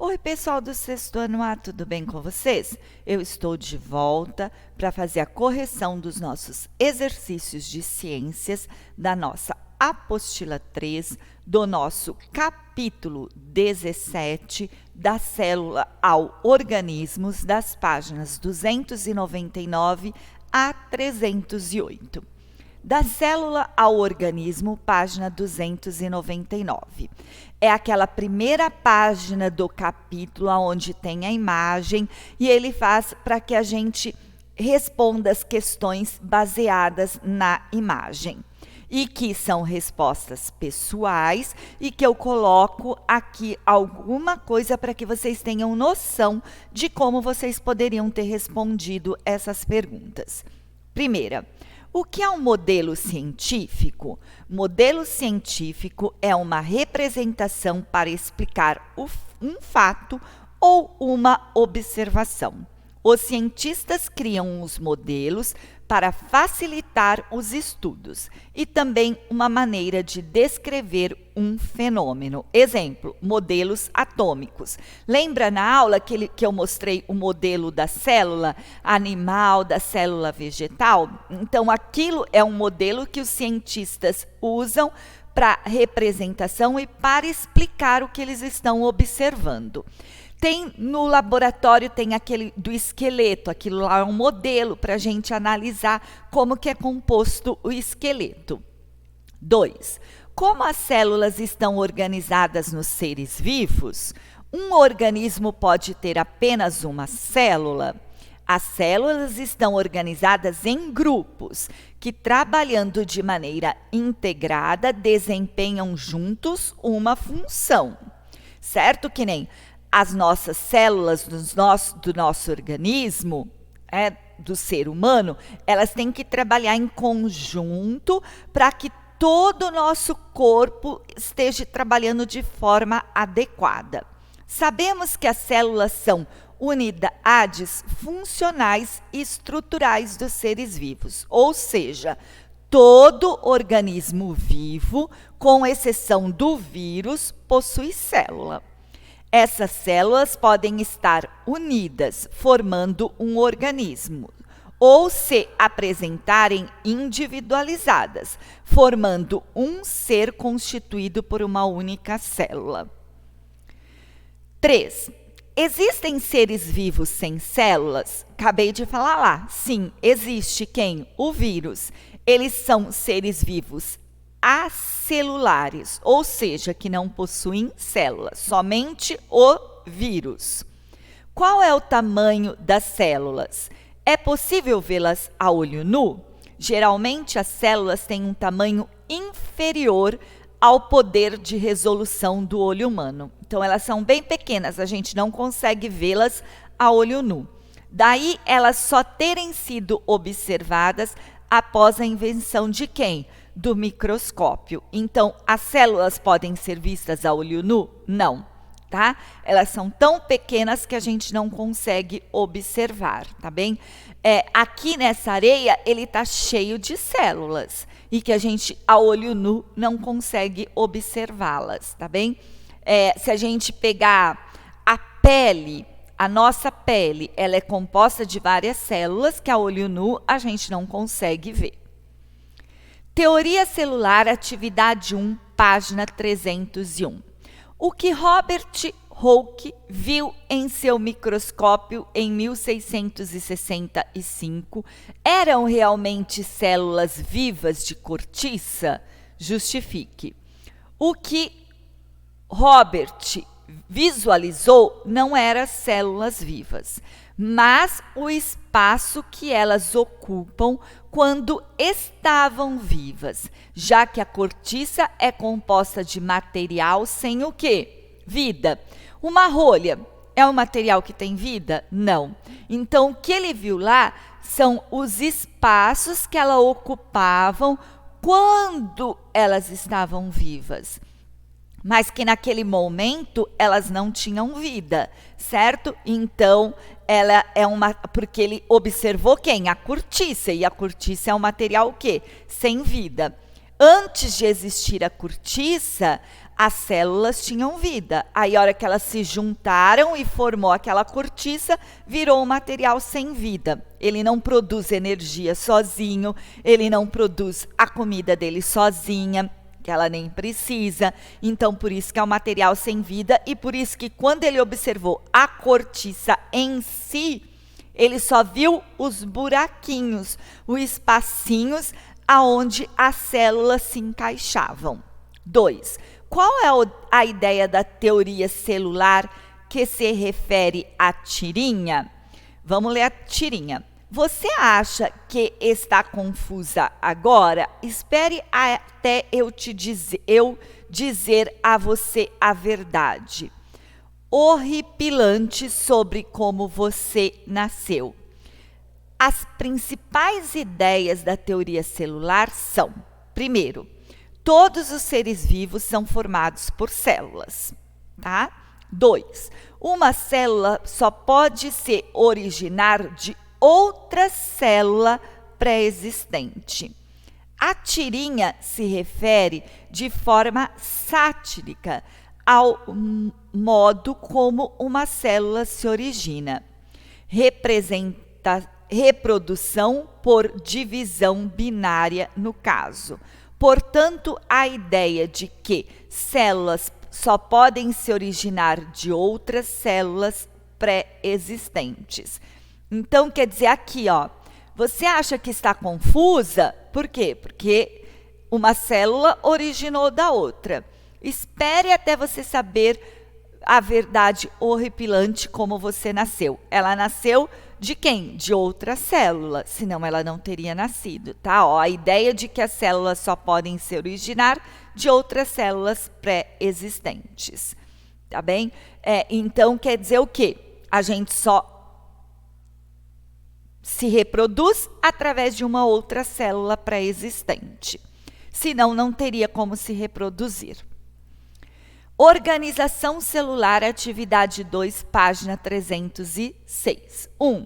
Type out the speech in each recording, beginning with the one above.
Oi, pessoal do sexto ano A, tudo bem com vocês? Eu estou de volta para fazer a correção dos nossos exercícios de ciências da nossa apostila 3, do nosso capítulo 17, da célula ao organismos, das páginas 299 a 308. Da célula ao organismo, página 299. É aquela primeira página do capítulo onde tem a imagem e ele faz para que a gente responda as questões baseadas na imagem. E que são respostas pessoais e que eu coloco aqui alguma coisa para que vocês tenham noção de como vocês poderiam ter respondido essas perguntas. Primeira, o que é um modelo científico? Modelo científico é uma representação para explicar um fato ou uma observação. Os cientistas criam os modelos para facilitar os estudos e também uma maneira de descrever um fenômeno. Exemplo, modelos atômicos. Lembra na aula que eu mostrei o modelo da célula animal, da célula vegetal? Então, aquilo é um modelo que os cientistas usam para representação e para explicar o que eles estão observando. No laboratório tem aquele do esqueleto, aquilo lá é um modelo para a gente analisar como que é composto o esqueleto. 2. Como as células estão organizadas nos seres vivos? Um organismo pode ter apenas uma célula? As células estão organizadas em grupos que, trabalhando de maneira integrada, desempenham juntos uma função. Certo? Que nem as nossas células do nosso organismo, do ser humano, elas têm que trabalhar em conjunto para que todo o nosso corpo esteja trabalhando de forma adequada. Sabemos que as células são unidades funcionais e estruturais dos seres vivos, ou seja, todo organismo vivo, com exceção do vírus, possui célula. Essas células podem estar unidas, formando um organismo, ou se apresentarem individualizadas, formando um ser constituído por uma única célula. 3. Existem seres vivos sem células? Acabei de falar lá. Sim, existe quem? O vírus. Eles são seres vivos acelulares, ou seja, que não possuem células, somente o vírus. Qual é o tamanho das células? É possível vê-las a olho nu? Geralmente, as células têm um tamanho inferior ao poder de resolução do olho humano. Então, elas são bem pequenas, a gente não consegue vê-las a olho nu. Daí, elas só terem sido observadas após a invenção de quem? Do microscópio. Então, as células podem ser vistas a olho nu? Não, tá? Elas são tão pequenas que a gente não consegue observar, tá bem? Aqui nessa areia, ele tá cheio de células e que a gente, a olho nu, não consegue observá-las, tá bem? Se a gente pegar a pele, a nossa pele, ela é composta de várias células que a olho nu a gente não consegue ver. Teoria celular, atividade 1, página 301. O que Robert Hooke viu em seu microscópio em 1665 eram realmente células vivas de cortiça? Justifique. O que Robert visualizou não eram células vivas, mas o espaço que elas ocupam quando estavam vivas, já que a cortiça é composta de material sem o quê? Vida. Uma rolha é um material que tem vida? Não. Então, o que ele viu lá são os espaços que elas ocupavam quando elas estavam vivas, mas que naquele momento elas não tinham vida, certo? Então, ela é porque ele observou quem? A cortiça, e a cortiça é um material o quê? Sem vida. Antes de existir a cortiça, as células tinham vida. Aí, a hora que elas se juntaram e formou aquela cortiça, virou um material sem vida. Ele não produz energia sozinho, ele não produz a comida dele sozinha, que ela nem precisa. Então, por isso que é um material sem vida e por isso que quando ele observou a cortiça em si, ele só viu os buraquinhos, os espacinhos aonde as células se encaixavam. 2. Qual é a ideia da teoria celular que se refere à tirinha? Vamos ler a tirinha. Você acha que está confusa agora? Espere até eu dizer a você a verdade horripilante sobre como você nasceu. As principais ideias da teoria celular são: primeiro, todos os seres vivos são formados por células, tá? 2. Uma célula só pode se originar de outra célula pré-existente. A tirinha se refere de forma satírica ao modo como uma célula se origina. Representa reprodução por divisão binária no caso. Portanto, a ideia de que células só podem se originar de outras células pré-existentes. Então, quer dizer, aqui, ó, você acha que está confusa? Por quê? Porque uma célula originou da outra. Espere até você saber a verdade horripilante como você nasceu. Ela nasceu de quem? De outra célula, senão ela não teria nascido, tá? Ó, a ideia de que as células só podem se originar de outras células pré-existentes, tá bem? Então, quer dizer o quê? A gente só se reproduz através de uma outra célula pré-existente. Senão, não teria como se reproduzir. Organização celular, atividade 2, página 306. 1.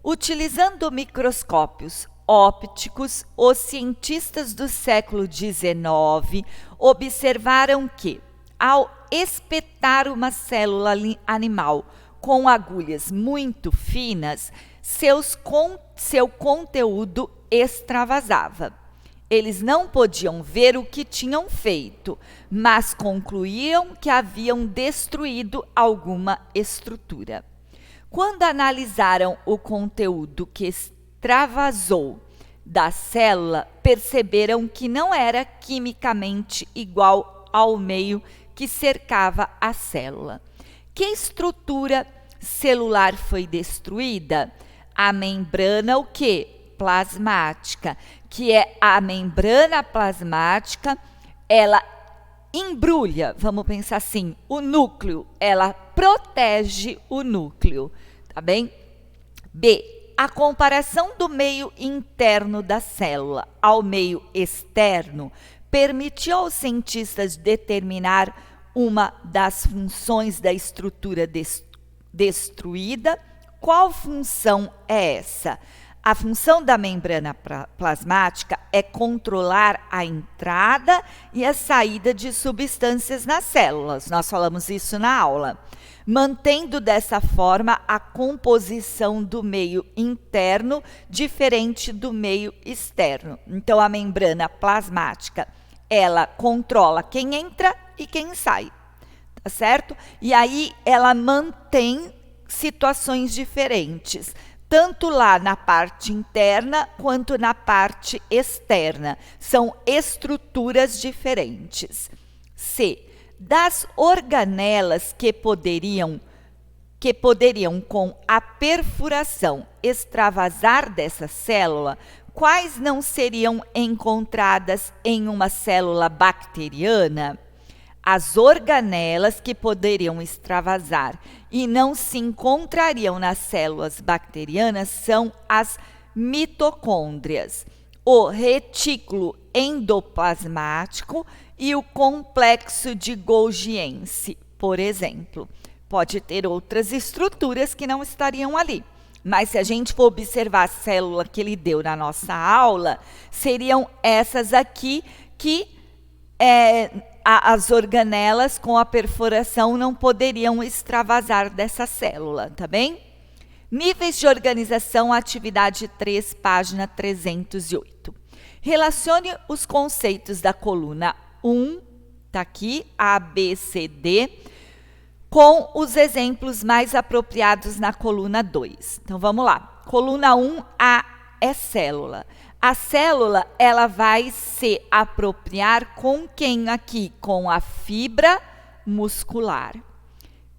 Utilizando microscópios ópticos, os cientistas do século XIX observaram que, ao espetar uma célula animal com agulhas muito finas, seu conteúdo extravasava. Eles não podiam ver o que tinham feito, mas concluíam que haviam destruído alguma estrutura. Quando analisaram o conteúdo que extravasou da célula, perceberam que não era quimicamente igual ao meio que cercava a célula. Que estrutura celular foi destruída? A membrana, o quê? Plasmática, que é a membrana plasmática, ela embrulha, vamos pensar assim, o núcleo, ela protege o núcleo, tá bem? B, a comparação do meio interno da célula ao meio externo permitiu aos cientistas determinar uma das funções da estrutura destruída. Qual função é essa? A função da membrana plasmática é controlar a entrada e a saída de substâncias nas células. Nós falamos isso na aula. Mantendo dessa forma a composição do meio interno diferente do meio externo. Então, a membrana plasmática, ela controla quem entra e quem sai, tá certo? E aí, ela mantém situações diferentes, tanto lá na parte interna quanto na parte externa. São estruturas diferentes. C. Das organelas que poderiam com a perfuração extravasar dessa célula, quais não seriam encontradas em uma célula bacteriana? As organelas que poderiam extravasar e não se encontrariam nas células bacterianas são as mitocôndrias, o retículo endoplasmático e o complexo de Golgiense, por exemplo. Pode ter outras estruturas que não estariam ali, mas se a gente for observar a célula que ele deu na nossa aula, seriam essas aqui que as organelas com a perfuração não poderiam extravasar dessa célula, tá bem? Níveis de organização, atividade 3, página 308. Relacione os conceitos da coluna 1, tá aqui, A, B, C, D, com os exemplos mais apropriados na coluna 2. Então, vamos lá. Coluna 1, A é célula. A célula, ela vai se apropriar com quem aqui? Com a fibra muscular.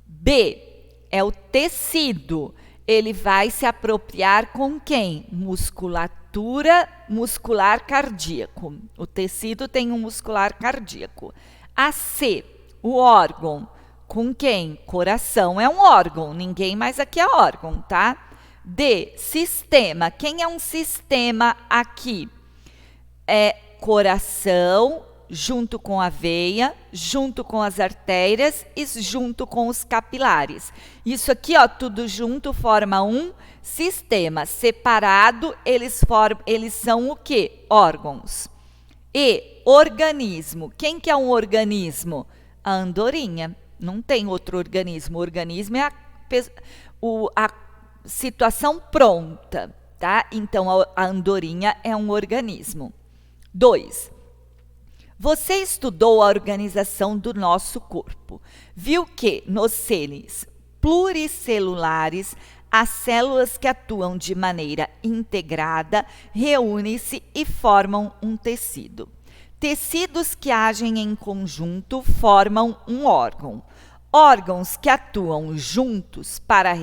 B é o tecido. Ele vai se apropriar com quem? Musculatura muscular cardíaco. O tecido tem um muscular cardíaco. A C, o órgão. Com quem? Coração é um órgão. Ninguém mais aqui é órgão, tá? D, sistema. Quem é um sistema aqui? É coração, junto com a veia, junto com as artérias e junto com os capilares. Isso aqui, ó, tudo junto forma um sistema. Separado, eles são o quê? Órgãos. E organismo. Quem que é um organismo? A andorinha. Não tem outro organismo. O organismo é a situação pronta, tá? Então, a andorinha é um organismo. 2. Você estudou a organização do nosso corpo. Viu que nos seres pluricelulares, as células que atuam de maneira integrada reúnem-se e formam um tecido. Tecidos que agem em conjunto formam um órgão. Órgãos que atuam juntos para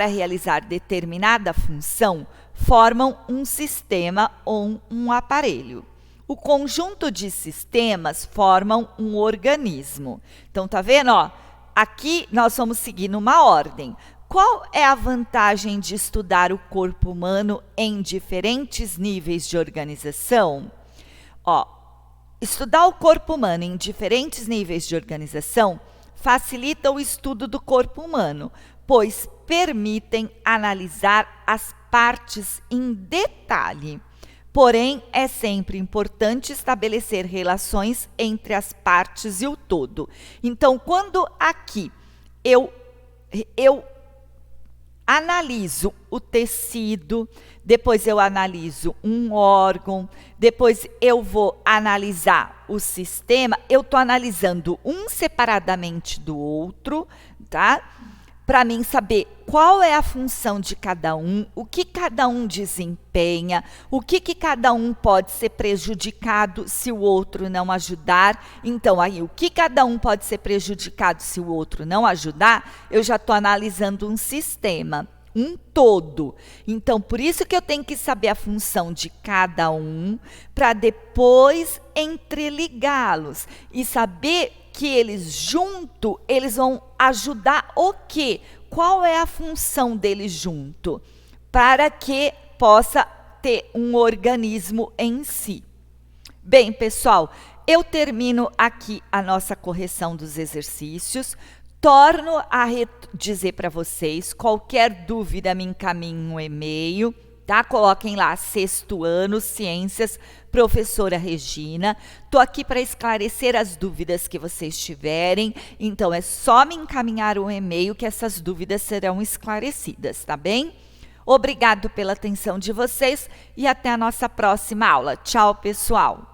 realizar determinada função, formam um sistema ou um aparelho. O conjunto de sistemas formam um organismo. Então, tá vendo? Ó, aqui nós vamos seguir numa ordem. Qual é a vantagem de estudar o corpo humano em diferentes níveis de organização? Ó, estudar o corpo humano em diferentes níveis de organização facilita o estudo do corpo humano, pois permitem analisar as partes em detalhe. Porém, é sempre importante estabelecer relações entre as partes e o todo. Então, quando aqui eu analiso o tecido, depois eu analiso um órgão, depois eu vou analisar o sistema, eu estou analisando um separadamente do outro, tá? Para mim saber qual é a função de cada um, o que cada um desempenha, o que cada um pode ser prejudicado se o outro não ajudar. Então, aí, o que cada um pode ser prejudicado se o outro não ajudar, eu já estou analisando um sistema, um todo. Então, por isso que eu tenho que saber a função de cada um, para depois entreligá-los e saber que eles junto, eles vão ajudar o quê? Qual é a função deles junto? Para que possa ter um organismo em si. Bem, pessoal, eu termino aqui a nossa correção dos exercícios. Torno a dizer para vocês, qualquer dúvida me encaminhe um e-mail, tá? Coloquem lá, 6º ano, Ciências, professora Regina. Estou aqui para esclarecer as dúvidas que vocês tiverem, então é só me encaminhar um e-mail que essas dúvidas serão esclarecidas, tá bem? Obrigado pela atenção de vocês e até a nossa próxima aula. Tchau, pessoal!